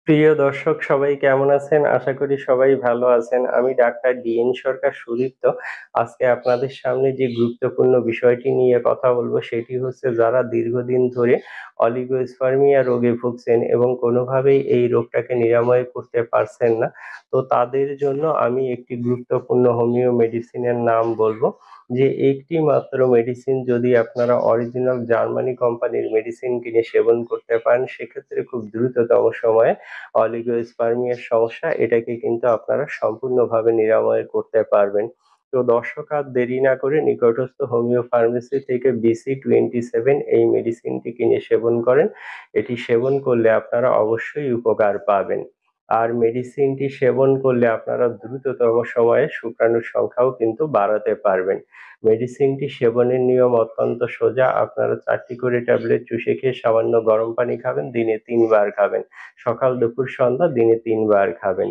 প্রিয় দর্শক সবাই কেমন আছেন? আশা করি সবাই ভালো আছেন। আমি ডাক্তার ডিএন সরকার সুদীপ্ত। আজকে আপনাদের সামনে যে গুরুত্বপূর্ণ বিষয়টি নিয়ে কথা বলব সেটি হচ্ছে যারা দীর্ঘদিন ধরে অলিগোস্পার্মিয়া রোগে ভুগছেন এবং কোনোভাবেই এই রোগটাকে নিরাময় করতে পারছেন না। তো তাদের জন্য আমি একটি গুরুত্বপূর্ণ হোমিও মেডিসিনের নাম বলব। যে একটি মাত্র মেডিসিন যদি আপনারা অরিজিনাল জার্মানি কোম্পানির মেডিসিন কিনে সেবন করতে পারেন সেক্ষেত্রে খুব দ্রুততম সময়ে অলিগোস্পার্মিয়ার সমস্যা এটাকে কিন্তু আপনারা সম্পূর্ণভাবে নিরাময় করতে পারবেন। তো দর্শক আর দেরি না করে নিকটস্থ হোমিও ফার্মেসি থেকে BC-27 এই মেডিসিনটি কিনে সেবন করেন। এটি সেবন করলে আপনারা অবশ্যই উপকার পাবেন। আর মেডিসিনটি সেবন করলে আপনারা দ্রুততম সময়ে শুক্রাণুর সংখ্যাও কিন্তু বাড়াতে পারবেন। মেডিসিনটি সেবনের নিয়ম অত্যন্ত সোজা। আপনারা ৪ টি করে ট্যাবলেট চুষে খেয়ে সামান্য গরম পানি খাবেন, দিনে ৩ বার খাবেন। সকাল, দুপুর, সন্ধ্যা দিনে ৩ বার খাবেন।